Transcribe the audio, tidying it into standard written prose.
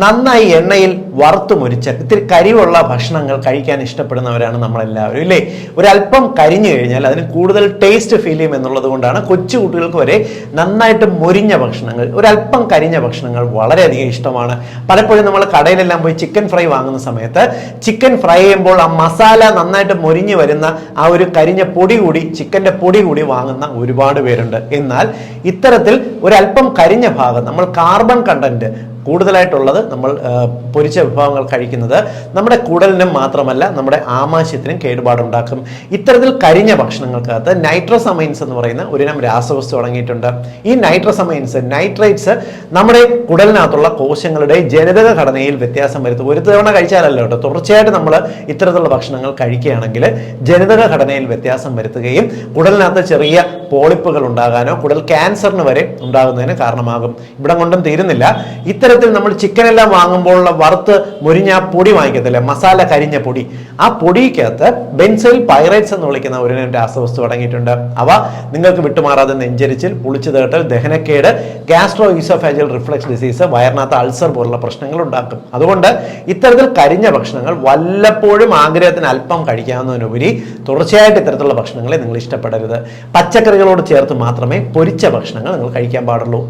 നന്നായി എണ്ണയിൽ വറുത്തു മുരിച്ച് ഇത്തിരി കരിവുള്ള ഭക്ഷണങ്ങൾ കഴിക്കാൻ ഇഷ്ടപ്പെടുന്നവരാണ് നമ്മളെല്ലാവരും ഇല്ലേ. ഒരല്പം കരിഞ്ഞു കഴിഞ്ഞാൽ അതിന് കൂടുതൽ ടേസ്റ്റ് ഫീൽ ചെയ്യും എന്നുള്ളത് കൊണ്ടാണ് കൊച്ചു കുട്ടികൾക്ക് വരെ നന്നായിട്ട് മൊരിഞ്ഞ ഭക്ഷണങ്ങൾ, ഒരല്പം കരിഞ്ഞ ഭക്ഷണങ്ങൾ വളരെയധികം ഇഷ്ടമാണ്. പലപ്പോഴും നമ്മൾ കടയിലെല്ലാം പോയി ചിക്കൻ ഫ്രൈ വാങ്ങുന്ന സമയത്ത് ചിക്കൻ ഫ്രൈ ചെയ്യുമ്പോൾ ആ മസാല നന്നായിട്ട് മൊരിഞ്ഞു വരുന്ന ആ ഒരു കരിഞ്ഞ പൊടി കൂടി, ചിക്കൻ്റെ പൊടി കൂടി വാങ്ങുന്ന ഒരുപാട് പേരുണ്ട്. എന്നാൽ ഇത്തരത്തിൽ ഒരല്പം കരിഞ്ഞ ഭാഗം, നമ്മൾ കാർബൺ കണ്ടന്റ് കൂടുതലായിട്ടുള്ളത് നമ്മൾ പൊരിച്ച വിഭവങ്ങൾ കഴിക്കുന്നത് നമ്മുടെ കുടലിനും മാത്രമല്ല നമ്മുടെ ആമാശയത്തിനും കേടുപാടുണ്ടാക്കും. ഇത്തരത്തിൽ കരിഞ്ഞ ഭക്ഷണങ്ങൾക്കകത്ത് നൈട്രോസമൈൻസ് എന്ന് പറയുന്ന ഒരിനം രാസവസ്തു അടങ്ങിയിട്ടുണ്ട്. ഈ നൈട്രോസമൈൻസ്, നൈട്രേറ്റ്സ് നമ്മുടെ കുടലിനകത്തുള്ള കോശങ്ങളുടെ ജനിതക ഘടനയിൽ വ്യത്യാസം വരുത്തും. ഒരു തവണ കഴിച്ചാലല്ലോ കേട്ടോ, തുടർച്ചയായിട്ട് നമ്മൾ ഇത്തരത്തിലുള്ള ഭക്ഷണങ്ങൾ കഴിക്കുകയാണെങ്കിൽ ജനിതക ഘടനയിൽ വ്യത്യാസം വരുത്തുകയും കുടലിനകത്ത് ചെറിയ പോളിപ്പുകൾ ഉണ്ടാകാനോ കുടൽ ക്യാൻസറിന് വരെ ഉണ്ടാകുന്നതിന് കാരണമാകും. ഇവിടം കൊണ്ടും തീരുന്നില്ല. ഇത്തരത്തിൽ നമ്മൾ ചിക്കൻ എല്ലാം വാങ്ങുമ്പോഴുള്ള വറുത്ത് മുരിഞ്ഞ ആ പൊടി വാങ്ങിക്കത്തില്ലേ, മസാല കരിഞ്ഞ പൊടി, ആ പൊടിക്കകത്ത് ബെൻസൈൽ പൈറേറ്റ്സ് എന്ന് വിളിക്കുന്ന ഒരു രാസവസ്തു അടങ്ങിയിട്ടുണ്ട്. അവ നിങ്ങൾക്ക് വിട്ടുമാറാതെ നെഞ്ചരിച്ചിൽ, പുളിച്ചു തേട്ടൽ, ദഹനക്കേട്, ഗാസ്ട്രോ ഈസോഫാജിയൽ റിഫ്ലക്സ് ഡിസീസ്, വയറിനകത്ത് അൾസർ പോലുള്ള പ്രശ്നങ്ങൾ ഉണ്ടാക്കും. അതുകൊണ്ട് ഇത്തരത്തിൽ കരിഞ്ഞ ഭക്ഷണങ്ങൾ വല്ലപ്പോഴും ആഗ്രഹത്തിന് അല്പം കഴിക്കാവുന്നതിനുപരി തുടർച്ചയായിട്ട് ഇത്തരത്തിലുള്ള ഭക്ഷണങ്ങളെ നിങ്ങൾ ഇഷ്ടപ്പെടരുത്. പച്ചക്കറികളോട് ചേർത്ത് മാത്രമേ പൊരിച്ച ഭക്ഷണങ്ങൾ നിങ്ങൾ കഴിക്കാൻ പാടുള്ളൂ.